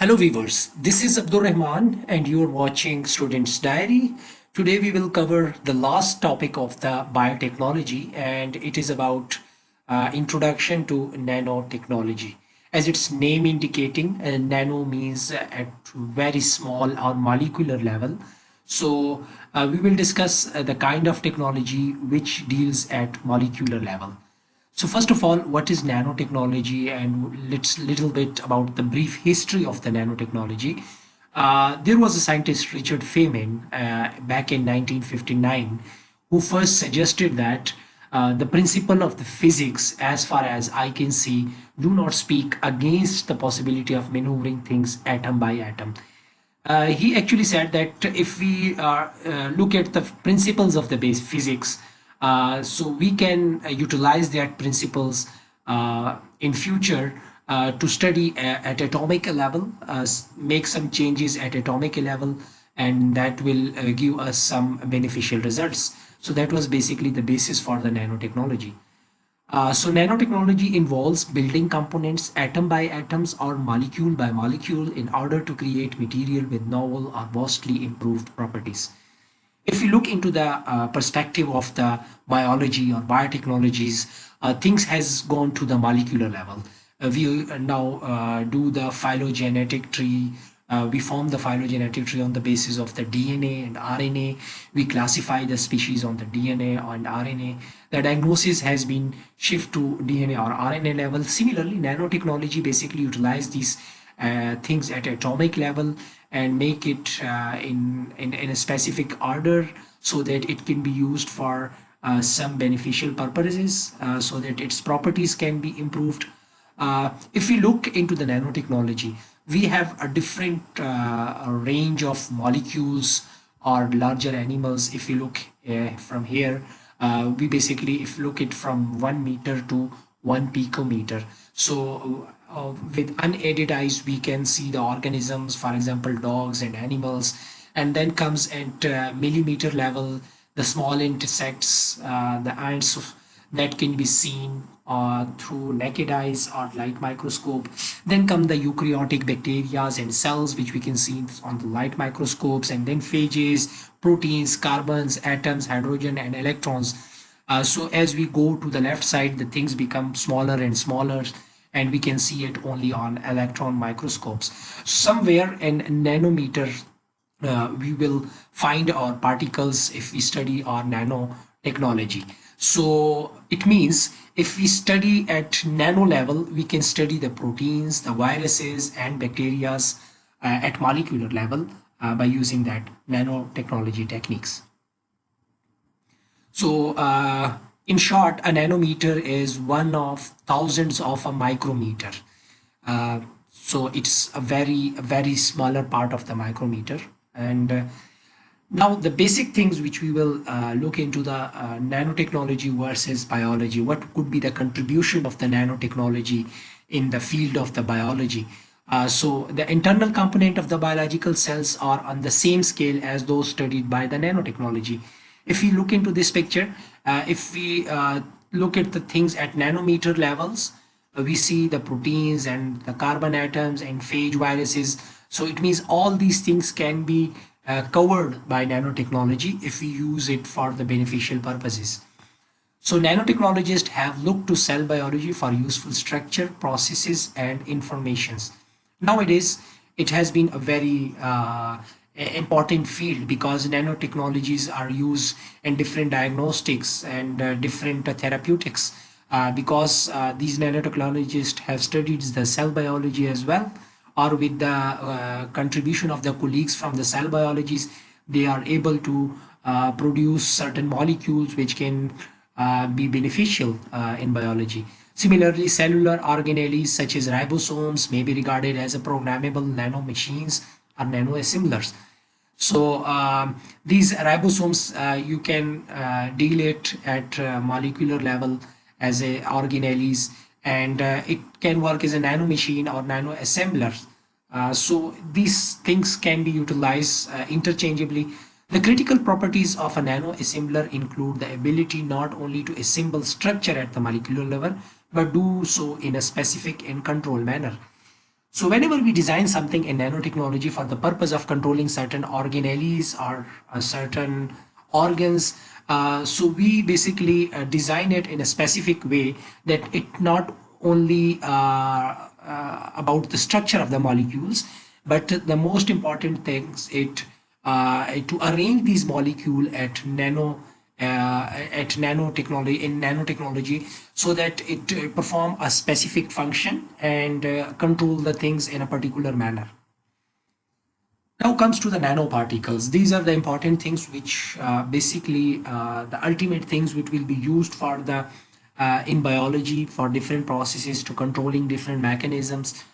Hello viewers, this is Abdul Rahman and you're watching Student's Diary. Today we will cover the last topic of the biotechnology and it is about introduction to nanotechnology. As its name indicating, nano means at very small or molecular level. So we will discuss the kind of technology which deals at molecular level. So first of all, what is nanotechnology, and let's little bit about the brief history of the nanotechnology. There was a scientist, Richard Feynman, back in 1959, who first suggested that the principle of the physics, as far as I can see, do not speak against the possibility of maneuvering things atom by atom. He actually said that if we look at the principles of the base physics, so we can utilize that principles in future to study at atomic level, make some changes at atomic level, and that will give us some beneficial results. So that was basically the basis for the nanotechnology. So nanotechnology involves building components atom by atoms or molecule by molecule in order to create material with novel or vastly improved properties. If you look into the perspective of the biology or biotechnologies, things has gone to the molecular level. We now do the phylogenetic tree. We form the phylogenetic tree on the basis of the DNA and RNA. We classify the species on the DNA and RNA. The diagnosis has been shifted to DNA or RNA level. Similarly, nanotechnology basically utilize these things at atomic level and make it in a specific order so that it can be used for some beneficial purposes, so that its properties can be improved. If we look into the nanotechnology, we have a different range of molecules or larger animals. If you look from here, we basically, if you look it from 1 meter to 1 picometer. So with unaided eyes, we can see the organisms, for example, dogs and animals, and then comes at millimeter level, the small insects, the ants that can be seen through naked eyes or light microscope. Then come the eukaryotic bacteria and cells, which we can see on the light microscopes, and then phages, proteins, carbons, atoms, hydrogen, and electrons. So as we go to the left side, the things become smaller and smaller, and we can see it only on electron microscopes. Somewhere in nanometer, we will find our particles if we study our nanotechnology. So it means if we study at nano level, we can study the proteins, the viruses, and bacteria at molecular level by using that nanotechnology techniques. So in short, a nanometer is one of thousands of a micrometer. So it's a very smaller part of the micrometer. And now the basic things which we will look into the nanotechnology versus biology. What could be the contribution of the nanotechnology in the field of the biology? So the internal component of the biological cells are on the same scale as those studied by the nanotechnology. If we look into this picture, if we look at the things at nanometer levels, we see the proteins and the carbon atoms and phage viruses. So it means all these things can be covered by nanotechnology if we use it for the beneficial purposes. So nanotechnologists have looked to cell biology for useful structure, processes, and informations. Nowadays, it has been a very important field because nanotechnologies are used in different diagnostics and different therapeutics, because these nanotechnologists have studied the cell biology as well, or with the contribution of the colleagues from the cell biologies, they are able to produce certain molecules which can be beneficial in biology. Similarly, cellular organelles such as ribosomes may be regarded as a programmable nano machines or nano-assemblers. So these ribosomes, you can deal it at molecular level as a organelles, and it can work as a nano machine or nano assembler. So these things can be utilized interchangeably. The critical properties of a nano assembler include the ability not only to assemble structure at the molecular level, but do so in a specific and controlled manner. So whenever we design something in nanotechnology for the purpose of controlling certain organelles or certain organs, so we basically design it in a specific way that it not only about the structure of the molecules, but the most important things it to arrange these molecule at nanotechnology in nanotechnology so that it perform a specific function and control the things in a particular manner. Now comes to the nanoparticles. These are the important things which basically the ultimate things which will be used for the in biology for different processes to controlling different mechanisms.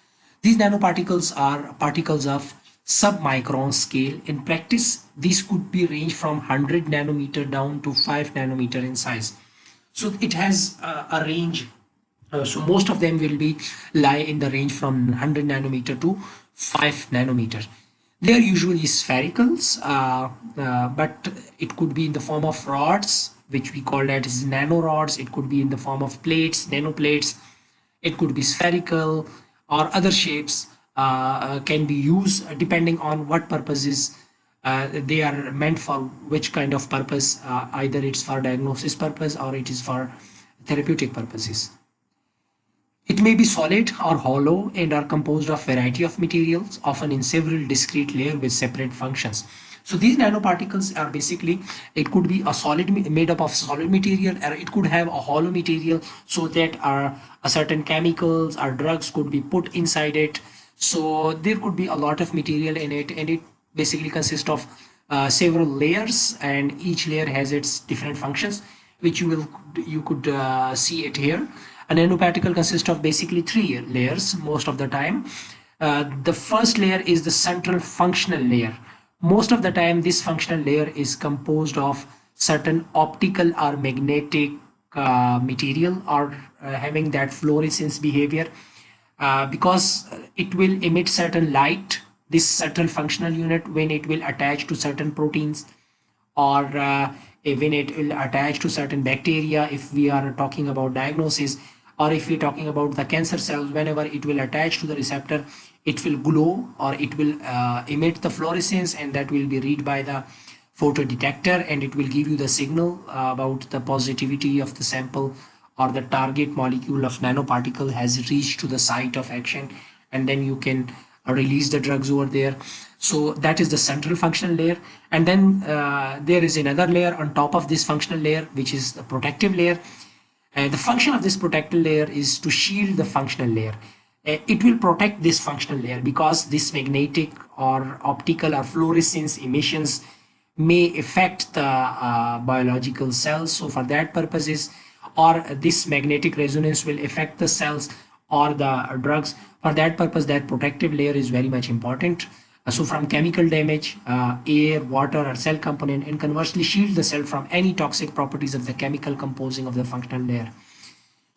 These nanoparticles are particles of submicron scale. In practice, these could be range from 100 nanometer down to 5 nanometer in size. So it has a range. So most of them will be lie in the range from 100 nanometer to 5 nanometer. They are usually sphericals, but it could be in the form of rods, which we call that as nanorods. It could be in the form of plates, nanoplates. It could be spherical or other shapes can be used depending on what purposes they are meant for, which kind of purpose. Either it's for diagnosis purpose or it is for therapeutic purposes. It may be solid or hollow and are composed of variety of materials, often in several discrete layers with separate functions. So these nanoparticles are basically, it could be a solid made up of solid material, or it could have a hollow material so that a certain chemicals or drugs could be put inside it. So there could be a lot of material in it, and it basically consists of several layers, and each layer has its different functions, which you could see it here. A nanoparticle consists of basically three layers most of the time. The first layer is the central functional layer. Most of the time, this functional layer is composed of certain optical or magnetic material or having that fluorescence behavior because it will emit certain light. This central functional unit, when it will attach to certain proteins or when it will attach to certain bacteria, if we are talking about diagnosis, or if we're talking about the cancer cells, whenever it will attach to the receptor, it will glow or it will emit the fluorescence, and that will be read by the photo detector, and it will give you the signal about the positivity of the sample or the target molecule of nanoparticle has reached to the site of action, and then you can release the drugs over there. So that is the central functional layer, and then there is another layer on top of this functional layer, which is the protective layer. The function of this protective layer is to shield the functional layer. It will protect this functional layer because this magnetic or optical or fluorescence emissions may affect the biological cells. So for that purposes, or this magnetic resonance will affect the cells or the drugs. For that purpose, that protective layer is very much important. So from chemical damage, air, water, or cell component, and conversely shield the cell from any toxic properties of the chemical composing of the functional layer.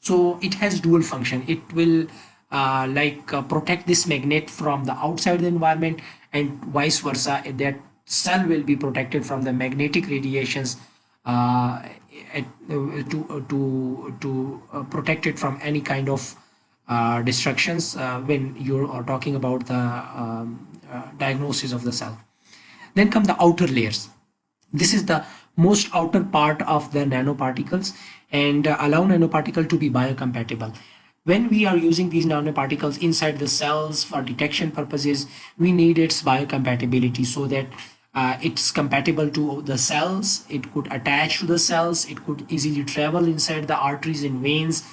So it has dual function. It will protect this magnet from the outside the environment, and vice versa. That cell will be protected from the magnetic radiations to protect it from any kind of destructions when you are talking about the diagnosis of the cell. Then come the outer layers. This is the most outer part of the nanoparticles and allow nanoparticle to be biocompatible. When we are using these nanoparticles inside the cells for detection purposes, we need its biocompatibility so that it's compatible to the cells, it could attach to the cells, it could easily travel inside the arteries and veins.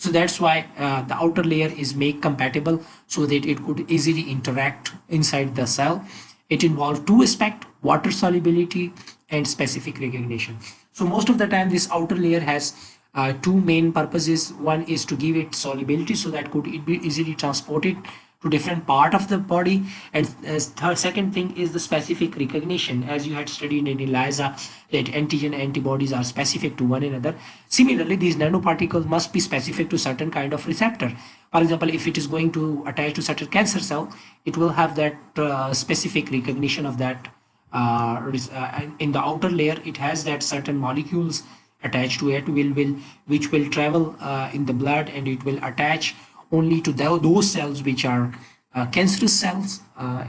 So that's why the outer layer is make compatible so that it could easily interact inside the cell. It involves two aspects: water solubility and specific recognition. So most of the time this outer layer has two main purposes. One is to give it solubility so that could it be easily transported to different part of the body, and second thing is the specific recognition. As you had studied in ELISA, that antigen antibodies are specific to one another. Similarly, these nanoparticles must be specific to certain kind of receptor. For example, if it is going to attach to certain cancer cell, it will have that specific recognition of that in the outer layer. It has that certain molecules attached to it which will travel in the blood, and it will attach only to those cells which are cancerous cells,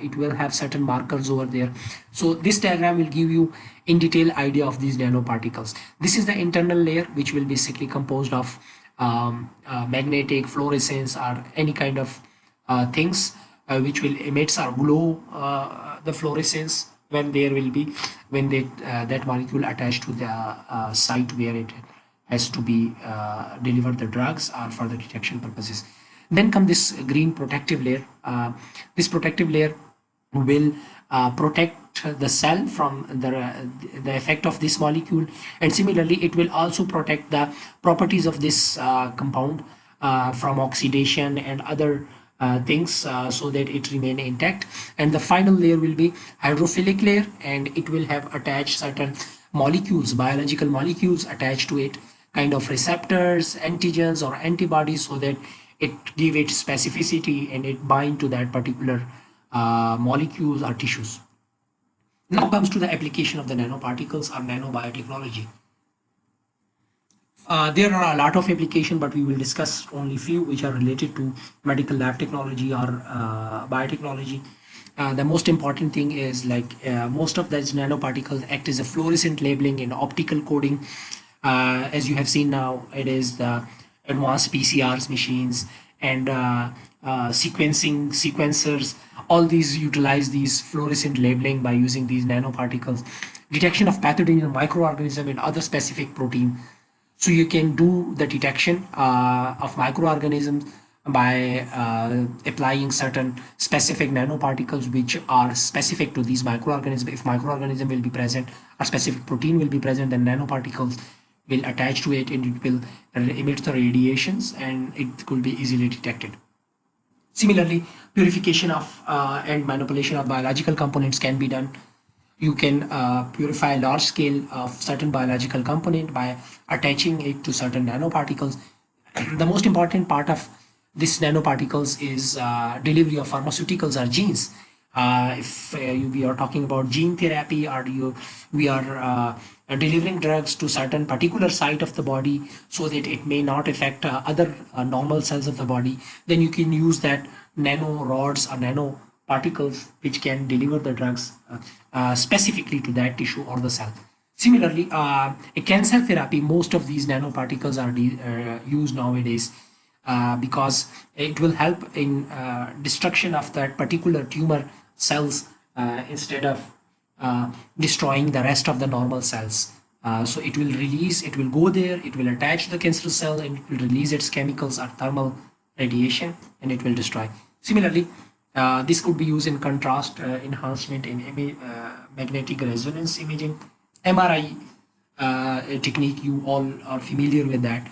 it will have certain markers over there. So this diagram will give you in detail idea of these nanoparticles. This is the internal layer, which will basically composed of magnetic fluorescence or any kind of things which will emit or glow the fluorescence when there will be when they that molecule attached to the site where it has to be delivered the drugs or for the detection purposes. Then come this green protective layer. This protective layer will protect the cell from the effect of this molecule, and similarly it will also protect the properties of this compound from oxidation and other things, so that it remain intact. And the final layer will be hydrophilic layer, and it will have attached certain molecules, biological molecules attached to it, kind of receptors, antigens or antibodies, so that it give it specificity and it bind to that particular molecules or tissues. Now comes to the application of the nanoparticles or nanobiotechnology. There are a lot of application, but we will discuss only few which are related to medical lab technology or biotechnology. The most important thing is like most of these nanoparticles act as a fluorescent labeling and optical coding. As you have seen now, it is the advanced PCRs machines and sequencing sequencers. All these utilize these fluorescent labeling by using these nanoparticles. Detection of pathogen, microorganism, and other specific protein. So you can do the detection of microorganisms by applying certain specific nanoparticles which are specific to these microorganisms. If microorganism will be present, a specific protein will be present, then nanoparticles will attach to it and it will emit the radiations and it could be easily detected. Similarly, purification of and manipulation of biological components can be done. You can purify large scale of certain biological component by attaching it to certain nanoparticles. The most important part of this nanoparticles is delivery of pharmaceuticals or genes. If we are talking about gene therapy, or we are delivering drugs to certain particular site of the body so that it may not affect other normal cells of the body, then you can use that nano rods or nano particles which can deliver the drugs specifically to that tissue or the cell. Similarly, a cancer therapy, most of these nanoparticles are used nowadays because it will help in destruction of that particular tumor cells instead of destroying the rest of the normal cells. So it will release, it will go there, it will attach to the cancer cell and it will release its chemicals or thermal radiation and it will destroy. Similarly, this could be used in contrast enhancement in magnetic resonance imaging, MRI technique. You all are familiar with that.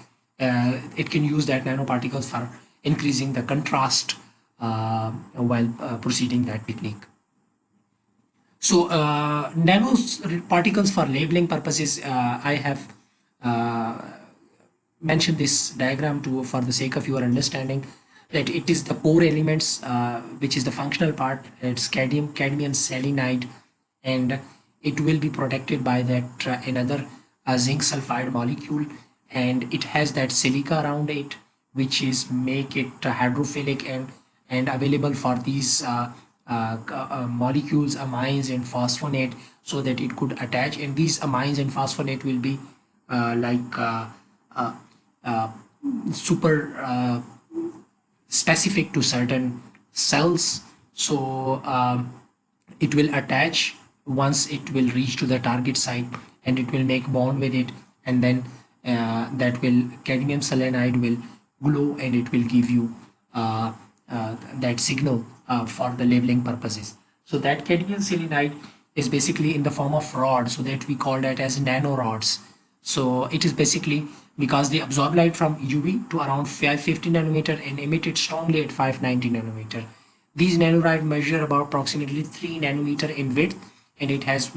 It can use that nanoparticles for increasing the contrast while proceeding that technique. So nanoparticles for labeling purposes, I have mentioned this diagram to for the sake of your understanding that it is the core elements, which is the functional part. It's cadmium selenide, and it will be protected by that another zinc sulfide molecule, and it has that silica around it, which is make it hydrophilic and available for these molecules, amines and phosphonate, so that it could attach. And these amines and phosphonate will be super specific to certain cells. So it will attach once it will reach to the target site and it will make bond with it, and then that will cadmium selenide will glow and it will give you that signal for the labeling purposes. So that cadmium selenide is basically in the form of rod, so that we call that as nanorods. So it is basically because they absorb light from UV to around 550 nanometer and emit it strongly at 590 nanometer. These nanorods measure about approximately 3 nanometer in width, and it has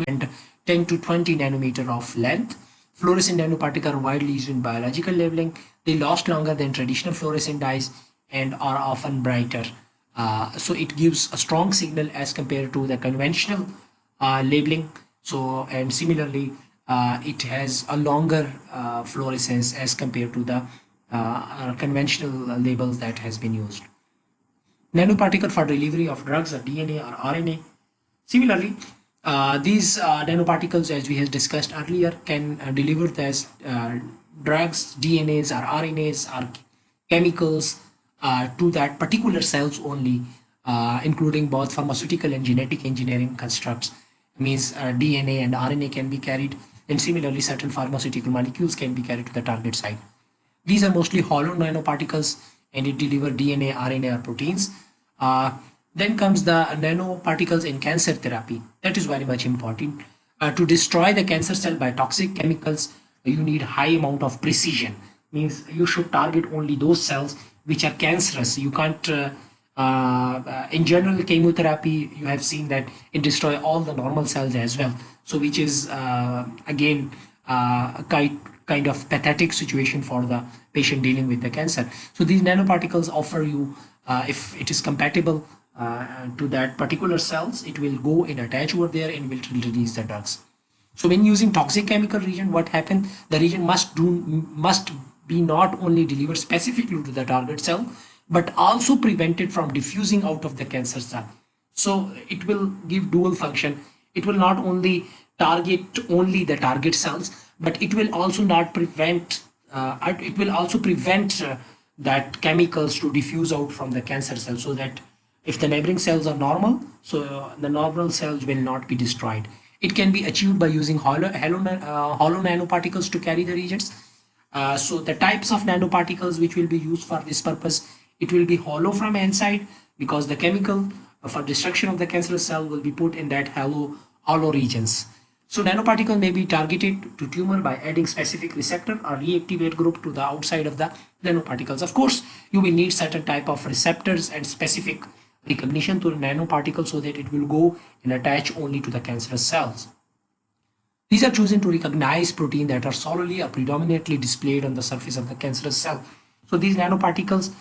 10 to 20 nanometer of length. Fluorescent nanoparticles are widely used in biological labeling. They last longer than traditional fluorescent dyes and are often brighter. So it gives a strong signal as compared to the conventional labeling. So, and similarly, it has a longer fluorescence as compared to the conventional labels that has been used. Nanoparticle for delivery of drugs or DNA or RNA. Similarly, these nanoparticles, as we have discussed earlier, can deliver as drugs, DNAs or RNAs or chemicals to that particular cells only, including both pharmaceutical and genetic engineering constructs. Means DNA and RNA can be carried, and similarly, certain pharmaceutical molecules can be carried to the target site. These are mostly hollow nanoparticles and it deliver DNA, RNA, or proteins. Uh, then comes the nanoparticles in cancer therapy. That is very much important. To destroy the cancer cell by toxic chemicals, you need high amount of precision. Means you should target only those cells which are cancerous. You can't in general chemotherapy you have seen that it destroy all the normal cells as well, so which is again a kind of pathetic situation for the patient dealing with the cancer. So these nanoparticles offer you, if it is compatible to that particular cells, it will go and attach over there and will release the drugs. So when using toxic chemical region, what happened? The region must be not only delivered specifically to the target cell, but also prevented from diffusing out of the cancer cell. So it will give dual function. It will not only target only the target cells, but it will also not prevent. It will also prevent that chemicals to diffuse out from the cancer cell, so that if the neighboring cells are normal, so the normal cells will not be destroyed. It can be achieved by using hollow nanoparticles to carry the regions. So the types of nanoparticles which will be used for this purpose, it will be hollow from inside, because the chemical for destruction of the cancerous cell will be put in that hollow regions. So nanoparticle may be targeted to tumor by adding specific receptor or reactivate group to the outside of the nanoparticles. Of course, you will need certain type of receptors and specific recognition to the nanoparticle so that it will go and attach only to the cancerous cells. These are chosen to recognize protein that are solely or predominantly displayed on the surface of the cancerous cell. So these nanoparticles,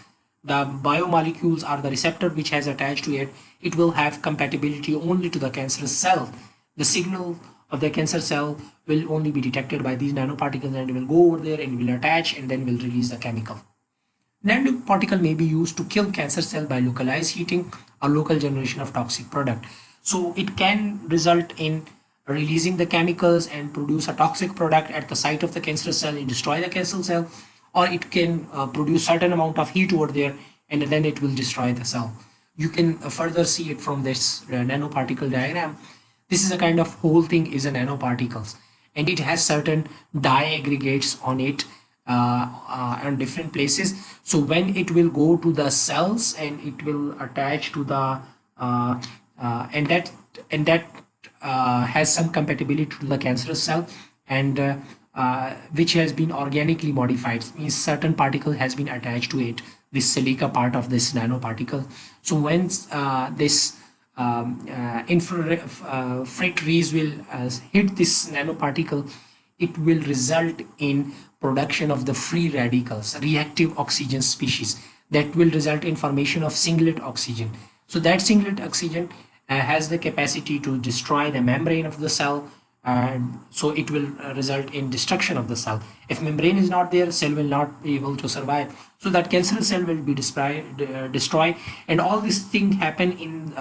the biomolecules or the receptor which has attached to it, it will have compatibility only to the cancerous cell. The signal of the cancer cell will only be detected by these nanoparticles and will go over there and will attach and then will release the chemical. Nanoparticle may be used to kill cancer cell by localized heating or local generation of toxic product. So it can result in releasing the chemicals and produce a toxic product at the site of the cancer cell and destroy the cancer cell, or it can produce certain amount of heat over there and then it will destroy the cell. You can further see it from this nanoparticle diagram. This is a kind of whole thing is a nanoparticles, and it has certain dye aggregates on it on different places. So when it will go to the cells and it will attach to the and that has some compatibility to the cancerous cell, and which has been organically modified, means certain particle has been attached to it, this silica part of this nanoparticle. So when this infrared rays will hit this nanoparticle, it will result in production of the free radicals, reactive oxygen species, that will result in formation of singlet oxygen. So that singlet oxygen has the capacity to destroy the membrane of the cell, and so it will result in destruction of the cell. If membrane is not there, cell will not be able to survive, so that cancerous cell will be destroyed, and all these things happen in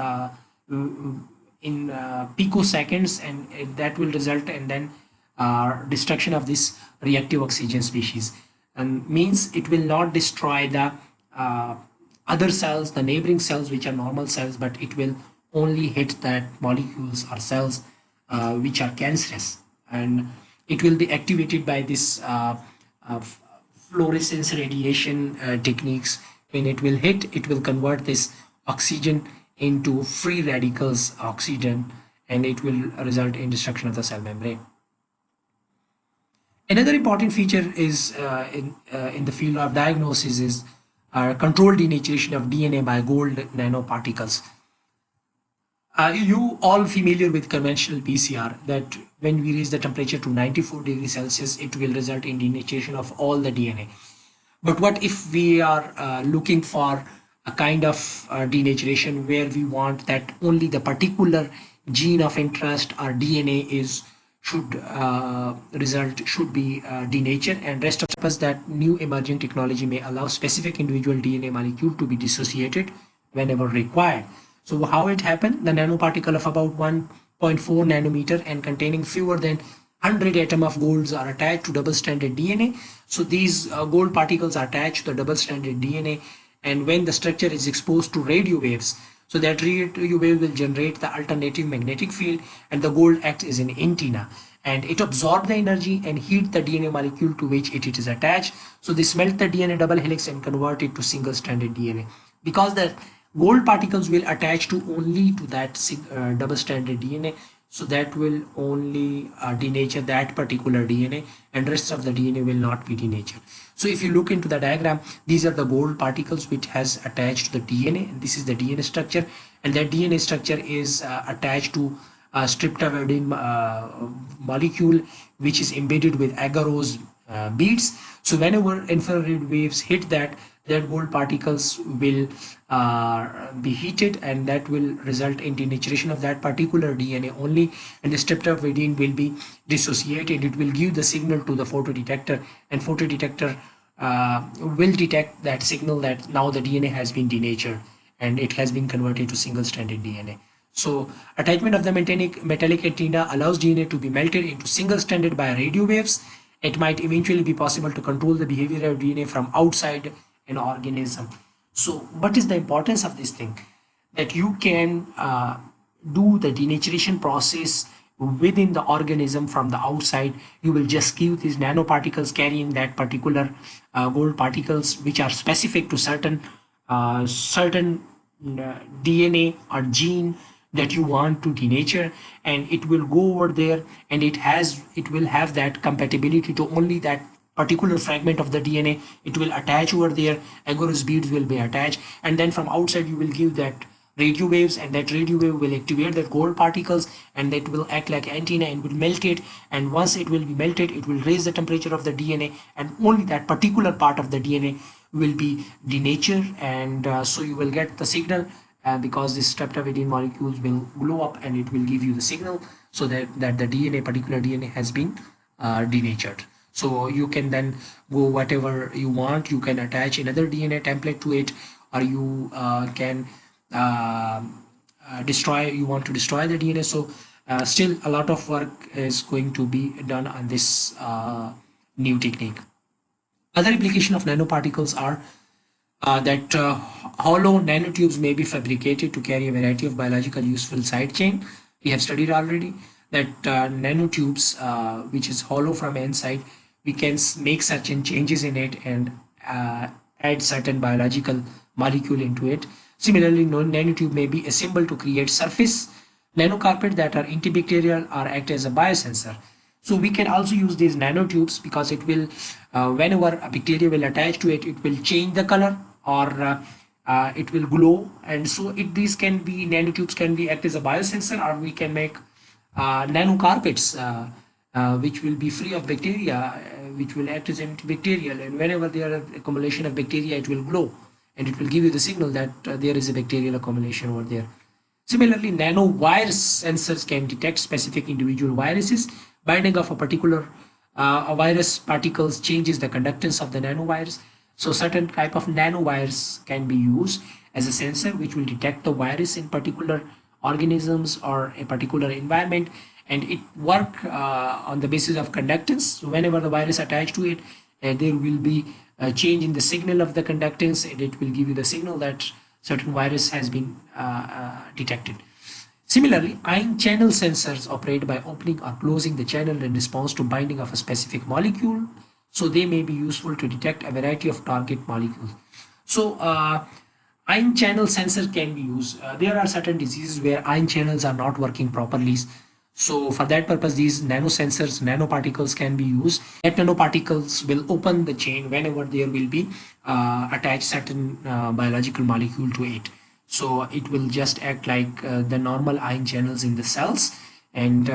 picoseconds, and that will result in then destruction of this reactive oxygen species, and means it will not destroy the other cells, the neighboring cells which are normal cells, but it will only hit that molecules or cells which are cancerous, and it will be activated by this fluorescence radiation techniques. When it will hit, it will convert this oxygen into free radicals oxygen, and it will result in destruction of the cell membrane. Another important feature is in the field of diagnosis is controlled denaturation of DNA by gold nanoparticles. You all familiar with conventional PCR, that when we raise the temperature to 94 degrees Celsius, it will result in denaturation of all the DNA. But what if we are looking for a kind of denaturation where we want that only the particular gene of interest or DNA is should be denatured, and rest of the purpose that new emerging technology may allow specific individual DNA molecule to be dissociated whenever required. So how it happened? The nanoparticle of about 1.4 nanometer and containing fewer than 100 atom of golds are attached to double-stranded DNA. So these gold particles are attached to the double-stranded DNA, and when the structure is exposed to radio waves, so that radio wave will generate the alternating magnetic field, and the gold acts as an antenna, and it absorbs the energy and heat the DNA molecule to which it is attached. So they smelt the DNA double helix and convert it to single-stranded DNA. Because the gold particles will attach to only to that double-stranded DNA, so that will only denature that particular DNA, and rest of the DNA will not be denatured. So if you look into the diagram, these are the gold particles which has attached to the DNA, and this is the DNA structure, and that DNA structure is attached to a streptavidin molecule which is embedded with agarose beads. So whenever infrared waves hit that gold particles will be heated, and that will result in denaturation of that particular DNA only, and the streptavidin will be dissociated. It will give the signal to the photodetector, and photodetector will detect that signal that now the DNA has been denatured and it has been converted to single-stranded DNA. So attachment of the metallic antenna allows DNA to be melted into single-stranded by radio waves. It might eventually be possible to control the behavior of DNA from outside an organism. So what is the importance of this thing? That you can do the denaturation process within the organism from the outside. You will just give these nanoparticles carrying that particular gold particles which are specific to certain DNA or gene that you want to denature, and it will go over there, and it will have that compatibility to only that particular fragment of the DNA. It will attach over there, agarose beads will be attached, and then from outside you will give that radio waves, and that radio wave will activate that gold particles, and that will act like antenna and will melt it, and once it will be melted, it will raise the temperature of the DNA, and only that particular part of the DNA will be denatured, and so you will get the signal, because this streptavidin molecules will glow up and it will give you the signal, so that the DNA, particular DNA, has been denatured. So you can then go whatever you want. You can attach another DNA template to it, or you can destroy. You want to destroy the DNA. So still a lot of work is going to be done on this new technique. Other application of nanoparticles are that hollow nanotubes may be fabricated to carry a variety of biological useful side chain. We have studied already that nanotubes, which is hollow from inside, we can make certain changes in it and add certain biological molecule into it. Similarly, nanotube may be assembled to create surface nanocarpet that are antibacterial or act as a biosensor. So we can also use these nanotubes because it will, whenever a bacteria will attach to it, it will change the color, or it will glow, and so these can be, nanotubes can be act as a biosensor, or we can make nanocarpets which will be free of bacteria, which will act as antibacterial, and whenever there are accumulation of bacteria, it will glow, and it will give you the signal that there is a bacterial accumulation over there. Similarly, nanovirus sensors can detect specific individual viruses. Binding of a particular virus particles changes the conductance of the nanovirus. So certain type of nanovirus can be used as a sensor which will detect the virus in particular organisms or a particular environment, and it work on the basis of conductance. So whenever the virus attached to it, there will be a change in the signal of the conductance, and it will give you the signal that certain virus has been detected. Similarly, ion channel sensors operate by opening or closing the channel in response to binding of a specific molecule. So they may be useful to detect a variety of target molecules. So ion channel sensor can be used. There are certain diseases where ion channels are not working properly. So for that purpose, these nanosensors, nanoparticles can be used. That nanoparticles will open the chain whenever there will be attached certain biological molecule to it. So it will just act like the normal ion channels in the cells, and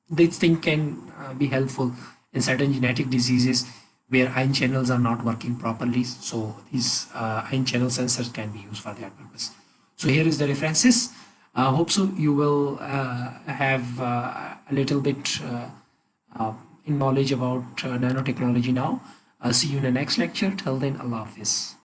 this thing can be helpful in certain genetic diseases where ion channels are not working properly. So these ion channel sensors can be used for that purpose. So here is the references. Hope so you will have a little bit in knowledge about nanotechnology now. I'll see you in the next lecture. Till then, Allah Hafiz.